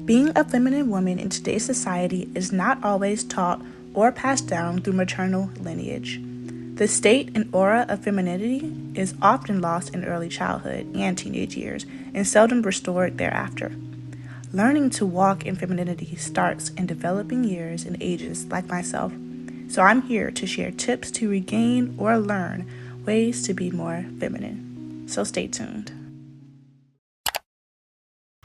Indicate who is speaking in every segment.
Speaker 1: Being a feminine woman in today's society is not always taught or passed down through maternal lineage. The state and aura of femininity is often lost in early childhood and teenage years and seldom restored thereafter. Learning to walk in femininity starts in developing years and ages like myself. So I'm here to share tips to regain or learn ways to be more feminine. So stay tuned.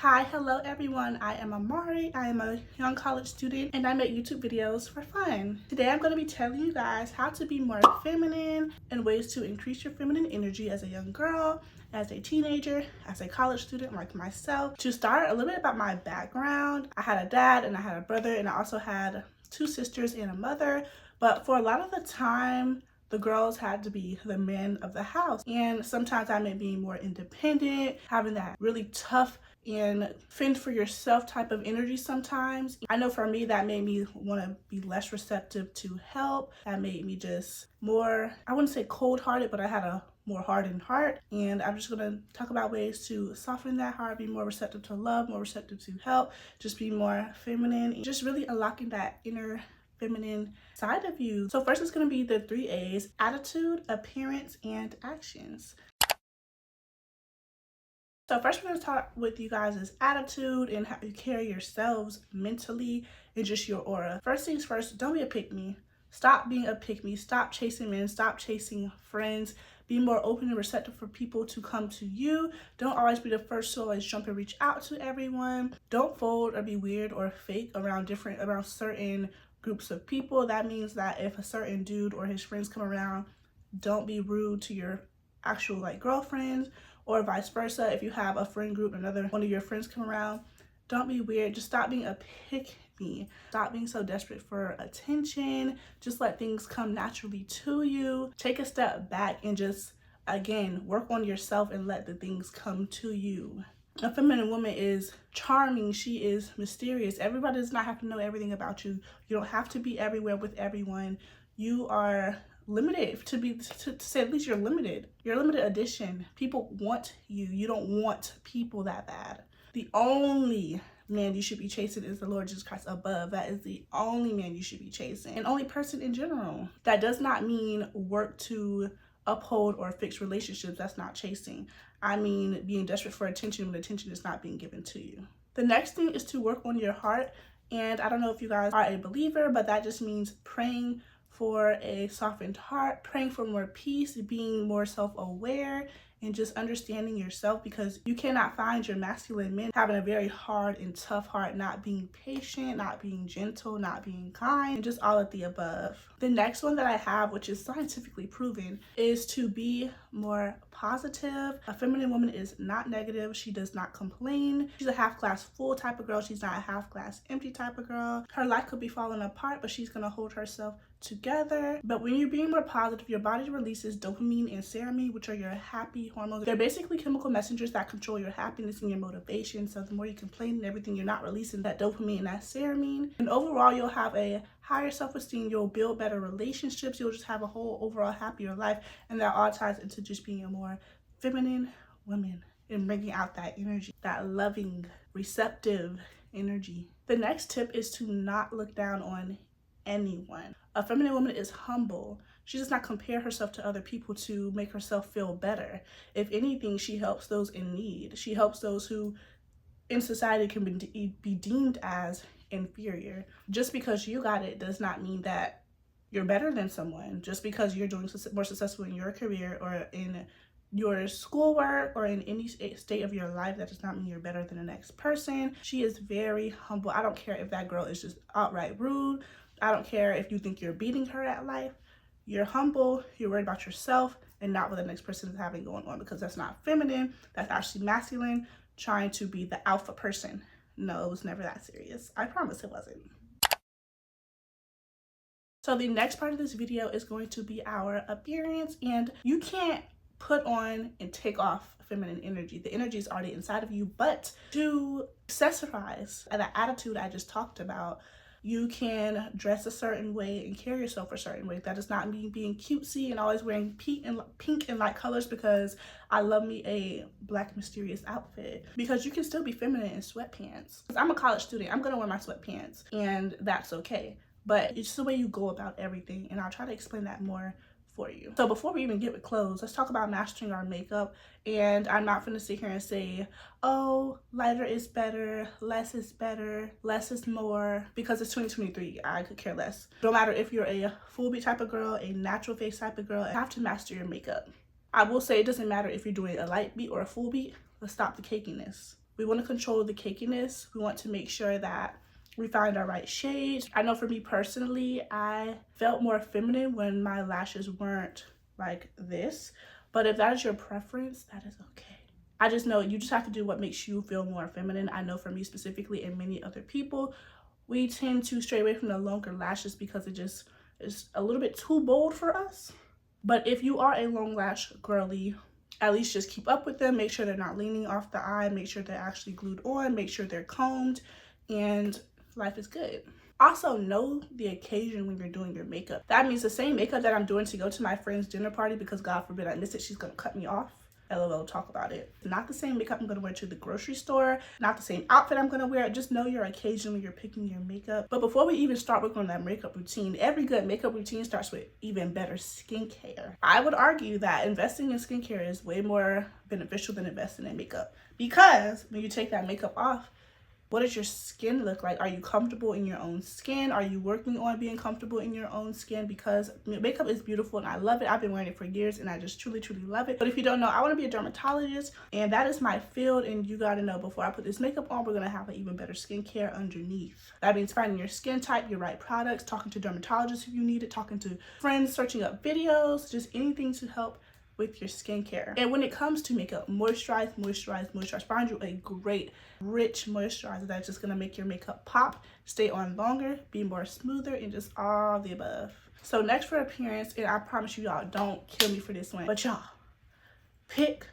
Speaker 1: Hi, hello everyone. I am Amari. I am a young college student and I make YouTube videos for fun. Today I'm going to be telling you guys how to be more feminine and ways to increase your feminine energy as a young girl, as a teenager, as a college student like myself. To start, a little bit about my background. I had a dad and I had a brother, and I also had 2 sisters and a mother. But for a lot of the time, the girls had to be the men of the house. And sometimes I may be more independent, having that really tough and fend for yourself type of energy sometimes. I know for me that made me want to be less receptive to help. That made me just more, I wouldn't say cold-hearted, but I had a more hardened heart. And I'm just gonna talk about ways to soften that heart, be more receptive to love, more receptive to help, just be more feminine, and just really unlocking that inner feminine side of you. So first it's going to be the 3 A's: attitude, appearance, and actions. So first we're going to talk with you guys is attitude and how you carry yourselves mentally and just your aura. First things first, don't be a pick-me. Stop being a pick-me. Stop chasing men. Stop chasing friends. Be more open and receptive for people to come to you. Don't always be the first to always jump and reach out to everyone. Don't fold or be weird or fake around certain groups of people. That means that if a certain dude or his friends come around, don't be rude to your actual girlfriends, or vice versa. If you have a friend group, one of your friends come around, don't be weird. Just stop being a pick-me. Stop being so desperate for attention. Just let things come naturally to you. Take a step back and just, again, work on yourself and let the things come to you. A feminine woman is charming. She is mysterious. Everybody does not have to know everything about you. You don't have to be everywhere with everyone. You are limited, to say at least you're limited. You're a limited edition. People want you. You don't want people that bad. The only man you should be chasing is the Lord Jesus Christ above. That is the only man you should be chasing, and only person in general. That does not mean work to uphold or fix relationships. That's not chasing. I mean being desperate for attention when attention is not being given to you. The next thing is to work on your heart. And I don't know if you guys are a believer, but that just means praying for a softened heart, praying for more peace, being more self-aware, and just understanding yourself, because you cannot find your masculine men having a very hard and tough heart, not being patient, not being gentle, not being kind, and just all of the above. The next one that I have, which is scientifically proven, is to be more positive. A feminine woman is not negative. She does not complain. She's a half glass full type of girl. She's not a half glass empty type of girl. Her life could be falling apart, but she's gonna hold herself together. But when you're being more positive, your body releases dopamine and serotonin, which are your happy hormones. They're basically chemical messengers that control your happiness and your motivation. So the more you complain and everything, you're not releasing that dopamine and that serotonin. And overall, you'll have a higher self-esteem. You'll build better relationships. You'll just have a whole overall happier life. And that all ties into just being a more feminine woman and bringing out that energy, that loving, receptive energy. The next tip is to not look down on anyone. A feminine woman is humble. She does not compare herself to other people to make herself feel better. If anything, she helps those in need. She helps those who in society can be deemed as inferior. Just because you got it does not mean that you're better than someone. Just because you're doing more successful in your career or in your schoolwork or in any state of your life, that does not mean you're better than the next person. She is very humble. I don't care if that girl is just outright rude. I don't care if you think you're beating her at life. You're humble, you're worried about yourself and not what the next person is having going on, because that's not feminine. That's actually masculine, trying to be the alpha person. No, it was never that serious. I promise it wasn't. So the next part of this video is going to be our appearance, and you can't put on and take off feminine energy. The energy is already inside of you, but to accessorize the attitude I just talked about, You can dress a certain way and carry yourself a certain way. That does not mean being cutesy and always wearing pink and light colors because I love me a black mysterious outfit. Because you can still be feminine in sweatpants. I'm a college student. I'm gonna wear my sweatpants and that's okay. But it's the way you go about everything, and I'll try to explain that more for you. So before we even get with clothes, let's talk about mastering our makeup. And I'm not gonna sit here and say, oh, lighter is better, less is better, less is more, because it's 2023. I could care less. No matter if you're a full beat type of girl, a natural face type of girl, you have to master your makeup. I will say it doesn't matter if you're doing a light beat or a full beat. Let's stop the cakiness. We want to control the cakiness. We want to make sure that we find our right shades. I know for me personally, I felt more feminine when my lashes weren't like this. But if that is your preference, that is okay. I just know you just have to do what makes you feel more feminine. I know for me specifically and many other people, we tend to stray away from the longer lashes because it just is a little bit too bold for us. But if you are a long lash girly, at least just keep up with them. Make sure they're not leaning off the eye. Make sure they're actually glued on. Make sure they're combed, and life is good. Also, know the occasion when you're doing your makeup. That means the same makeup that I'm doing to go to my friend's dinner party because God forbid I miss it, she's gonna cut me off. LOL, talk about it. Not the same makeup I'm gonna wear to the grocery store, not the same outfit I'm gonna wear. Just know your occasion when you're picking your makeup. But before we even start working on that makeup routine, every good makeup routine starts with even better skincare. I would argue that investing in skincare is way more beneficial than investing in makeup, because when you take that makeup off, what does your skin look like? Are you comfortable in your own skin? Are you working on being comfortable in your own skin? Because makeup is beautiful and I love it. I've been wearing it for years and I just truly, truly love it. But if you don't know, I want to be a dermatologist and that is my field. And you got to know, before I put this makeup on, we're going to have an even better skincare underneath. That means finding your skin type, your right products, talking to dermatologists if you need it, talking to friends, searching up videos, just anything to help with your skincare. And when it comes to makeup, moisturize. Find you a great, rich moisturizer that's just gonna make your makeup pop, stay on longer, be more smoother, and just all the above. So next for appearance, and I promise you, y'all, don't kill me for this one, but y'all, pick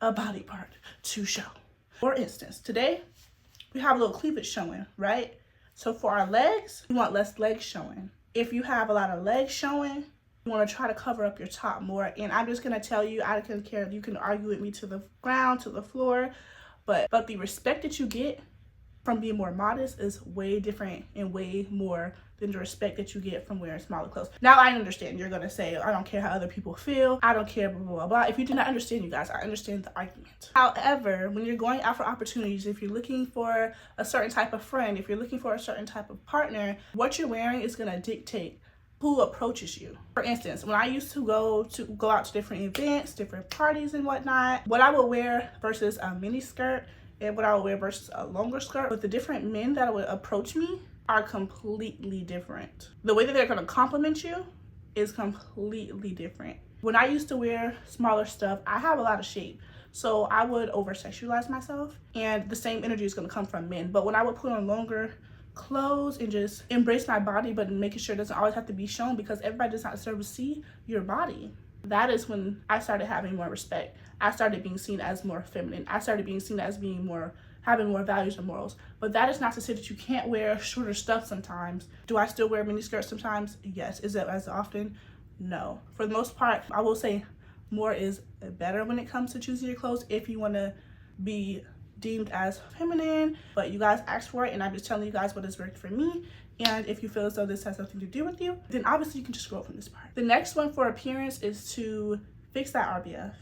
Speaker 1: a body part to show. For instance, today, we have a little cleavage showing, right? So for our legs, we want less legs showing. If you have a lot of legs showing, you want to try to cover up your top more. And I'm just going to tell you, I don't care if you can argue with me to the ground, to the floor, but the respect that you get from being more modest is way different and way more than the respect that you get from wearing smaller clothes. Now I understand you're going to say, I don't care how other people feel, I don't care, blah, blah, blah, blah. If you do not understand, you guys, I understand the argument. However, when you're going out for opportunities, if you're looking for a certain type of friend, if you're looking for a certain type of partner, what you're wearing is going to dictate who approaches you. For instance, when I used to go out to different events, different parties and whatnot, what I would wear versus a mini skirt and what I would wear versus a longer skirt, with the different men that would approach me are completely different. The way that they're gonna compliment you is completely different. When I used to wear smaller stuff, I have a lot of shape. So I would over-sexualize myself, and the same energy is gonna come from men. But when I would put on longer clothes and just embrace my body, but making sure it doesn't always have to be shown, because everybody does not deserve to see your body. That is when I started having more respect. I started being seen as more feminine. I started being seen as being more, having more values and morals. But that is not to say that you can't wear shorter stuff sometimes. Do I still wear mini skirts sometimes? Yes. Is it as often? No. For the most part, I will say more is better when it comes to choosing your clothes if you want to be deemed as feminine, but you guys asked for it and I'm just telling you guys what has worked for me. And if you feel as though this has something to do with you, then obviously you can just scroll from this part. The next one for appearance is to fix that RBF.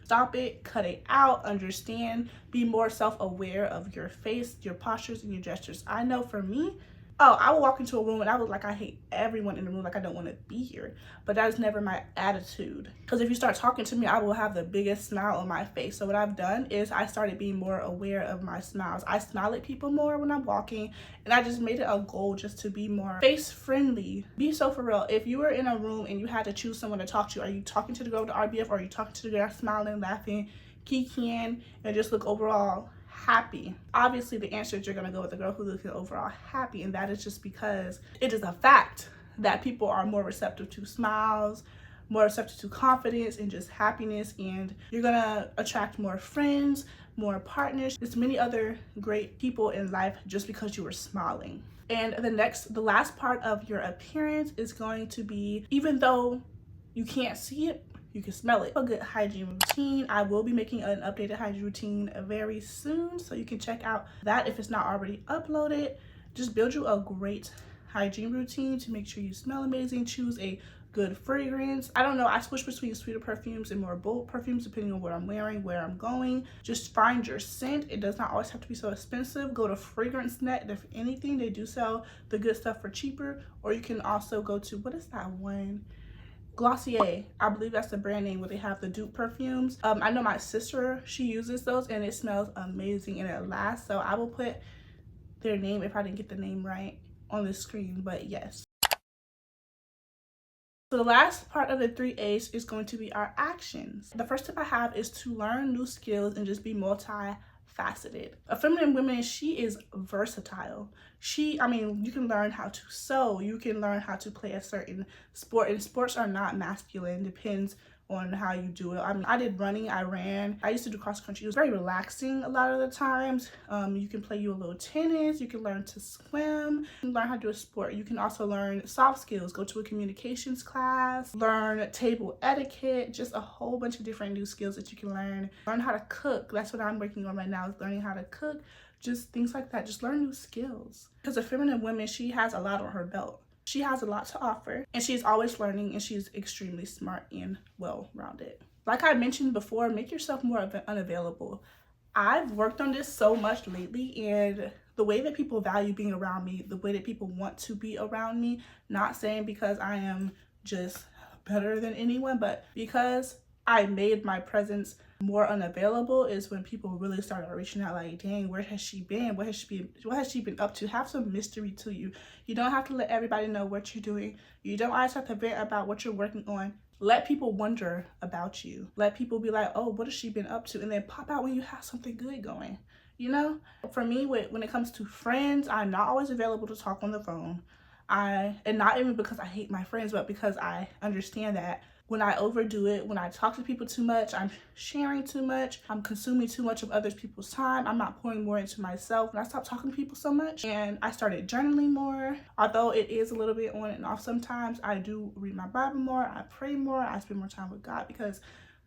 Speaker 1: Stop it, cut it out, understand, be more self-aware of your face, your postures, and your gestures. I know for me, I will walk into a room and I would I hate everyone in the room, like I don't want to be here. But that is never my attitude. Because if you start talking to me, I will have the biggest smile on my face. So what I've done is I started being more aware of my smiles. I smile at people more when I'm walking, and I just made it a goal just to be more face friendly. Be so for real. If you were in a room and you had to choose someone to talk to, are you talking to the girl with the RBF, or are you talking to the girl smiling, laughing, kikiing, and just look overall happy? Obviously the answer is you're gonna go with the girl who looks overall happy, and that is just because it is a fact that people are more receptive to smiles, more receptive to confidence and just happiness, and you're gonna attract more friends, more partners. There's many other great people in life just because you were smiling. And the last part of your appearance is going to be, even though you can't see it, you can smell it. A good hygiene routine. I will be making an updated hygiene routine very soon, so you can check out that if it's not already uploaded. Just build you a great hygiene routine to make sure you smell amazing. Choose a good fragrance. I don't know, I switch between sweeter perfumes and more bold perfumes depending on what I'm wearing, where I'm going. Just find your scent. It does not always have to be so expensive. Go to Fragrance Net. If anything, they do sell the good stuff for cheaper. Or you can also go to, what is that one? Glossier, I believe that's the brand name, where they have the dupe perfumes. I know my sister, she uses those and it smells amazing and it lasts. So I will put their name, if I didn't get the name right, on the screen, but yes. So the last part of the 3 A's is going to be our actions. The first tip I have is to learn new skills and just be multifaceted. A feminine woman, she is versatile. You can learn how to sew, you can learn how to play a certain sport, and sports are not masculine, depends on how you do it. I did running, I ran, I used to do cross country. It was very relaxing a lot of the times. You can play you a little tennis, you can learn to swim, you can learn how to do a sport. You can also learn soft skills, go to a communications class, learn table etiquette, just a whole bunch of different new skills that you can learn. Learn how to cook, that's what I'm working on right now, is learning how to cook, just things like that. Just learn new skills. Because a feminine woman, she has a lot on her belt. She has a lot to offer, and she's always learning, and she's extremely smart and well-rounded. Like I mentioned before, make yourself more unavailable. I've worked on this so much lately, and the way that people value being around me, the way that people want to be around me, not saying because I am just better than anyone, but because I made my presence more unavailable, is when people really started reaching out, like, dang, where has she been? What has she been up to? Have some mystery to you. You don't have to let everybody know what you're doing. You don't always have to vent about what you're working on. Let people wonder about you. Let people be like, oh, what has she been up to? And then pop out when you have something good going. You know, for me, when it comes to friends, I'm not always available to talk on the phone. And not even because I hate my friends, but because I understand that when I overdo it, when I talk to people too much, I'm sharing too much, I'm consuming too much of other people's time, I'm not pouring more into myself. When I stopped talking to people so much and I started journaling more, although it is a little bit on and off sometimes, I do read my Bible more, I pray more, I spend more time with God, because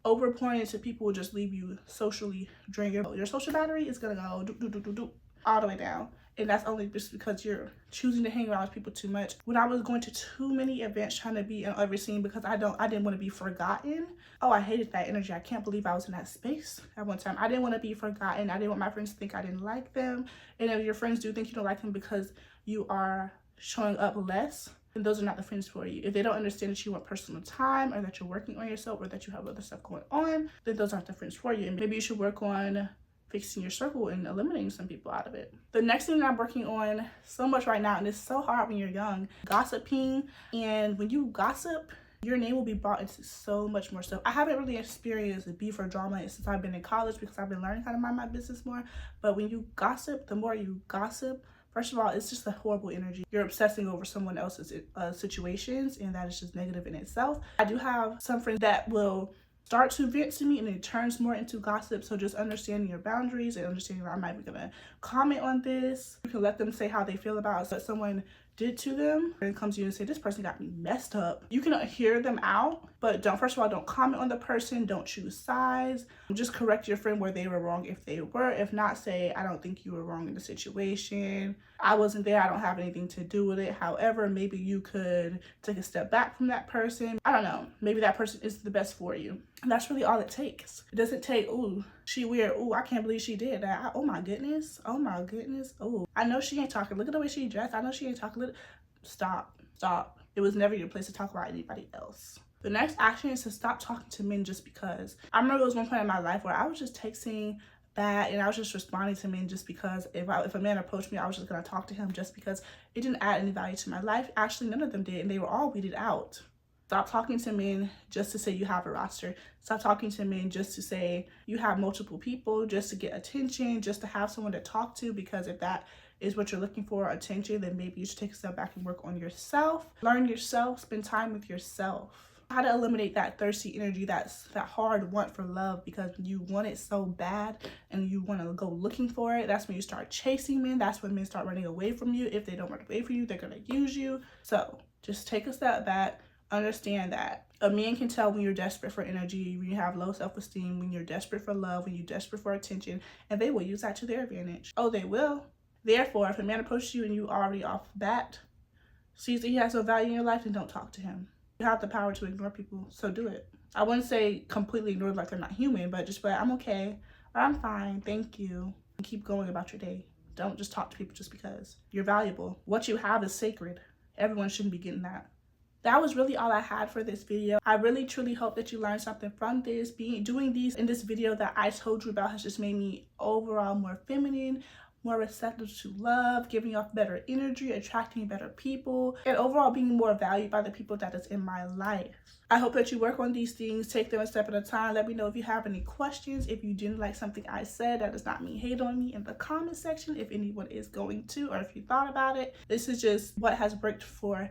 Speaker 1: over pouring into people will just leave you socially drained. Your social battery is gonna go all the way down. And that's only just because you're choosing to hang around with people too much. When I was going to too many events trying to be in every scene because I didn't want to be forgotten. Oh, I hated that energy. I can't believe I was in that space at one time. I didn't want to be forgotten. I didn't want my friends to think I didn't like them. And if your friends do think you don't like them because you are showing up less, then those are not the friends for you. If they don't understand that you want personal time, or that you're working on yourself, or that you have other stuff going on, then those aren't the friends for you. And maybe you should work on fixing your circle and eliminating some people out of it. The next thing that I'm working on so much right now, and it's so hard when you're young, gossiping. And when you gossip, your name will be brought into so much more stuff. I haven't really experienced beef or drama since I've been in college because I've been learning how to mind my business more. But when you gossip, the more you gossip, first of all, it's just a horrible energy. You're obsessing over someone else's situations, and that is just negative in itself. I do have some friends that will start to vent to me and it turns more into gossip. So just understanding your boundaries and understanding that I might be gonna comment on this. You can let them say how they feel about what someone did to them, and comes to you and say, this person got me messed up. You can hear them out, but first of all, don't comment on the person, don't choose sides. Just correct your friend where they were wrong if they were. If not, say, I don't think you were wrong in the situation. I wasn't there, I don't have anything to do with it. However, maybe you could take a step back from that person. I don't know, maybe that person is the best for you. And that's really all it takes. It doesn't take, ooh, she weird, ooh, I can't believe she did that. Oh my goodness, oh, I know she ain't talking, look at the way she dressed, I know she ain't talking. Stop. It was never your place to talk about anybody else. The next action is to stop talking to men just because. I remember there was one point in my life where I was just texting back and I was just responding to men just because if a man approached me, I was just gonna talk to him just because it didn't add any value to my life. Actually, none of them did, and they were all weeded out. Stop talking to men just to say you have a roster. Stop talking to men just to say you have multiple people, just to get attention, just to have someone to talk to, because if that is what you're looking for, attention, then maybe you should take a step back and work on yourself. Learn yourself, spend time with yourself. How to eliminate that thirsty energy, that hard want for love, because when you want it so bad and you want to go looking for it, that's when you start chasing men. That's when men start running away from you. If they don't run away from you, they're going to use you. So just take a step back. Understand that a man can tell when you're desperate for energy, when you have low self-esteem, when you're desperate for love, when you're desperate for attention, and they will use that to their advantage. Oh, they will. Therefore, if a man approaches you and you already off the bat sees that he has no value in your life, then don't talk to him. You have the power to ignore people, so do it. I wouldn't say completely ignore like they're not human, but just be like, I'm okay, or I'm fine, thank you, and keep going about your day. Don't just talk to people just because. You're valuable. What you have is sacred. Everyone shouldn't be getting that. That was really all I had for this video. I really truly hope that you learned something from this. Doing these in this video that I told you about has just made me overall more feminine, more receptive to love, giving off better energy, attracting better people, and overall being more valued by the people that is in my life. I hope that you work on these things, take them a step at a time. Let me know if you have any questions. If you didn't like something I said, that does not mean hate on me, in the comment section if anyone is going to, or if you thought about it. This is just what has worked for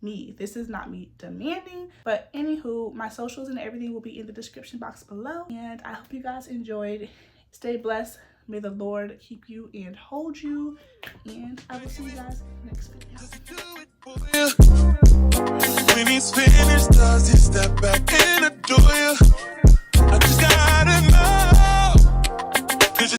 Speaker 1: me. This is not me demanding, but anywho, my socials and everything will be in the description box below, and I hope you guys enjoyed. Stay blessed. May the Lord keep you and hold you, and I will see you guys next video.
Speaker 2: When he's finished, does he step back and adore you?